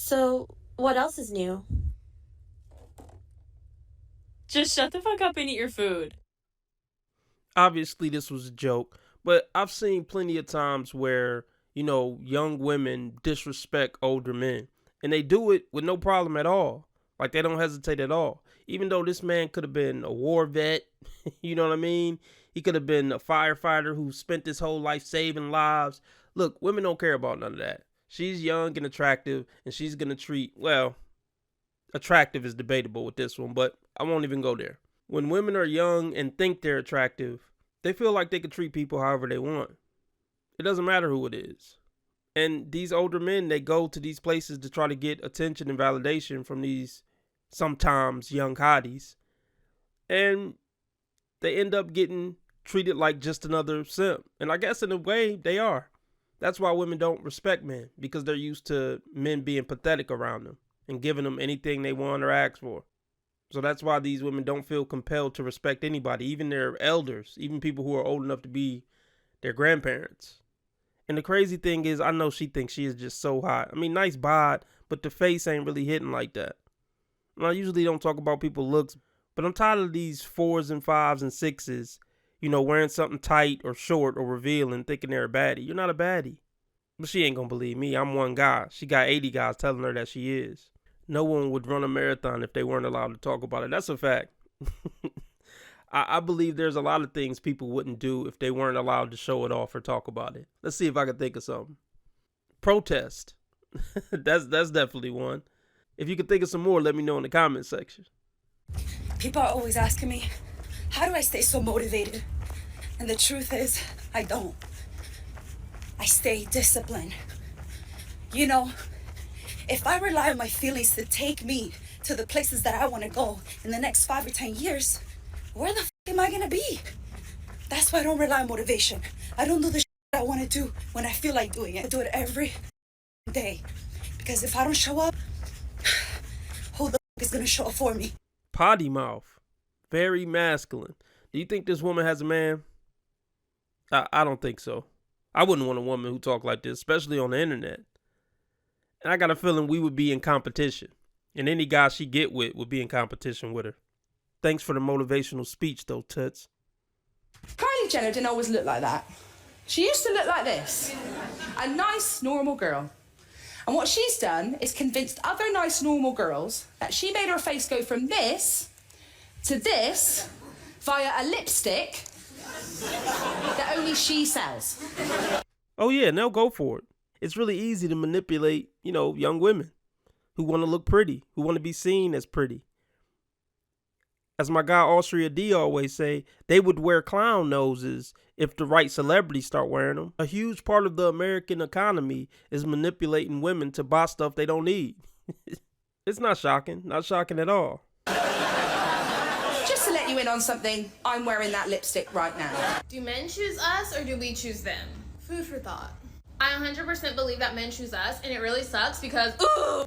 So, what else is new? Just shut the fuck up and eat your food. Obviously this was a joke, but I've seen plenty of times where, young women disrespect older men. And they do it with no problem at all. Like they don't hesitate at all. Even though this man could have been a war vet, you know what I mean? He could have been a firefighter who spent his whole life saving lives. Look, women don't care about none of that. She's young and attractive, and she's going to treat, well, attractive is debatable with this one, but I won't even go there. When women are young and think they're attractive, they feel like they can treat people however they want. It doesn't matter who it is. And these older men, they go to these places to try to get attention and validation from these sometimes young hotties. And they end up getting treated like just another simp. And I guess in a way, they are. That's why women don't respect men, because they're used to men being pathetic around them and giving them anything they want or ask for. So that's why these women don't feel compelled to respect anybody, even their elders, even people who are old enough to be their grandparents. And the crazy thing is, I know she thinks she is just so hot. I mean, nice bod, but the face ain't really hitting like that. And I usually don't talk about people's looks, but I'm tired of these 4s and 5s and 6s, wearing something tight or short or revealing, thinking they're a baddie. You're not a baddie. But she ain't gonna believe me. I'm one guy. She got 80 guys telling her that she is. No one would run a marathon if they weren't allowed to talk about it. That's a fact. I believe there's a lot of things people wouldn't do if they weren't allowed to show it off or talk about it. Let's see if I can think of something. Protest. that's definitely one. If you can think of some more, let me know in the comment section. People are always asking me, how do I stay so motivated? And the truth is, I don't. I stay disciplined. If I rely on my feelings to take me to the places that I want to go in the next 5 or 10 years, where the am I going to be? That's why I don't rely on motivation. I don't do the I want to do when I feel like doing it. I do it every day. Because if I don't show up, who the is going to show up for me? Potty mouth. Very masculine. Do you think this woman has a man? I don't think so. I wouldn't want a woman who talked like this, especially on the internet. And I got a feeling we would be in competition. And any guy she get with would be in competition with her. Thanks for the motivational speech, though, Toots. Kylie Jenner didn't always look like that. She used to look like this. A nice, normal girl. And what she's done is convinced other nice, normal girls that she made her face go from this to this via a lipstick that only she sells. Oh, yeah, and they'll go for it. It's really easy to manipulate, young women who want to look pretty, who want to be seen as pretty. As my guy Austria D always say, they would wear clown noses if the right celebrities start wearing them. A huge part of the American economy is manipulating women to buy stuff they don't need. It's not shocking at all. Just to let you in on something, I'm wearing that lipstick right now. Do men choose us or do we choose them? Food for thought. I 100% believe that men choose us, and it really sucks because,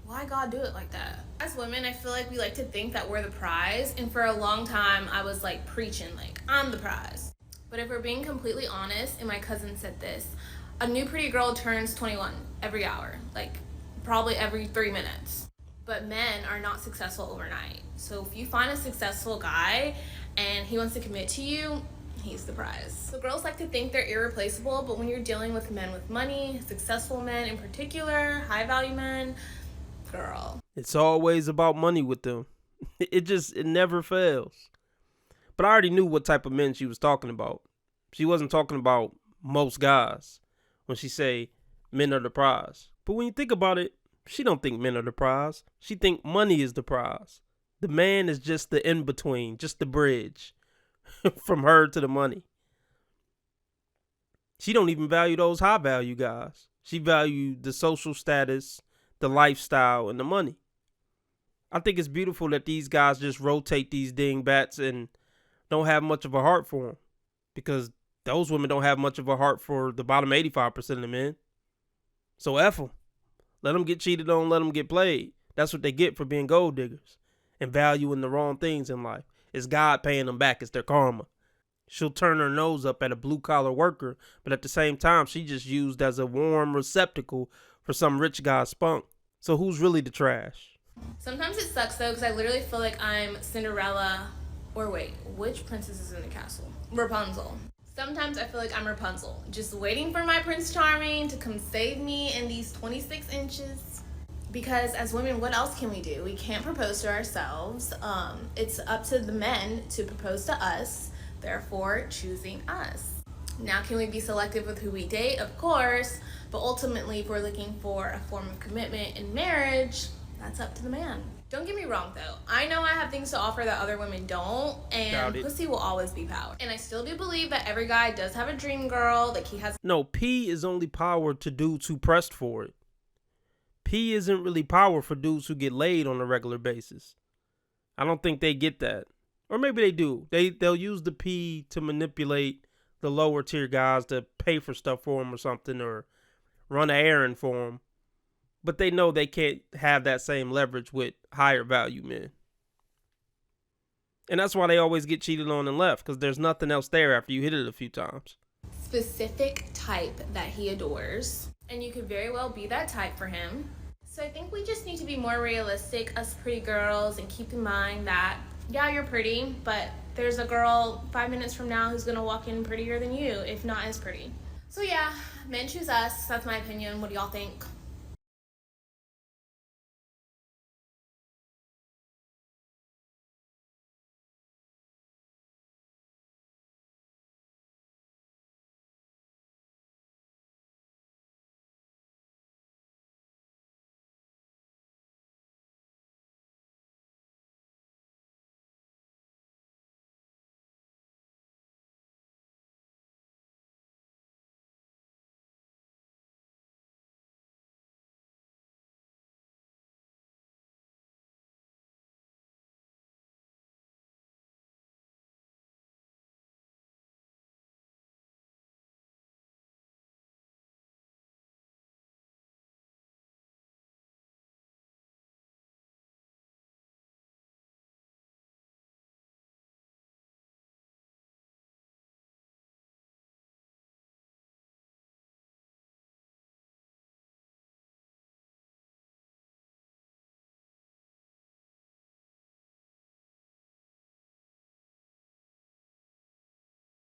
why God do it like that? As women, I feel like we like to think that we're the prize, and for a long time, I was like preaching, like, I'm the prize. But if we're being completely honest, and my cousin said this, a new pretty girl turns 21 every hour, like probably every 3 minutes. But men are not successful overnight. So if you find a successful guy and he wants to commit to you, he's the prize. So girls like to think they're irreplaceable, but when you're dealing with men with money, successful men in particular, high value men, girl. It's always about money with them. It never fails. But I already knew what type of men she was talking about. She wasn't talking about most guys when she say men are the prize. But when you think about it, she don't think men are the prize. She think money is the prize. The man is just the in-between, just the bridge from her to the money. She don't even value those high value guys. She valued the social status, the lifestyle, and the money. I think it's beautiful that these guys just rotate these dingbats and don't have much of a heart for them, because those women don't have much of a heart for the bottom 85% of the men. So F them. Let them get cheated on, let them get played. That's what they get for being gold diggers and valuing the wrong things in life. It's God paying them back. It's their karma. She'll turn her nose up at a blue-collar worker, but at the same time, she just used as a warm receptacle for some rich guy's spunk. So who's really the trash? Sometimes it sucks though, because I literally feel like I'm Cinderella, or wait, which princess is in the castle? Rapunzel. Sometimes I feel like I'm Rapunzel, just waiting for my Prince Charming to come save me in these 26 inches. Because as women, what else can we do? We can't propose to ourselves. It's up to the men to propose to us, therefore choosing us. Now, can we be selective with who we date? Of course, but ultimately, if we're looking for a form of commitment in marriage, that's up to the man. Don't get me wrong though, I know I have things to offer that other women don't, and pussy will always be power. And I still do believe that every guy does have a dream girl, like he has. No, P is only power to dudes who pressed for it. P isn't really power for dudes who get laid on a regular basis. I don't think they get that. Or maybe they do. They'll use the P to manipulate the lower tier guys to pay for stuff for them or something, or run an errand for them. But they know they can't have that same leverage with higher value men. And that's why they always get cheated on and left, because there's nothing else there after you hit it a few times. Specific type that he adores, and you could very well be that type for him. So I think we just need to be more realistic, us pretty girls, and keep in mind that, yeah, you're pretty, but there's a girl 5 minutes from now who's gonna walk in prettier than you, if not as pretty. So yeah, men choose us. That's my opinion. What do y'all think?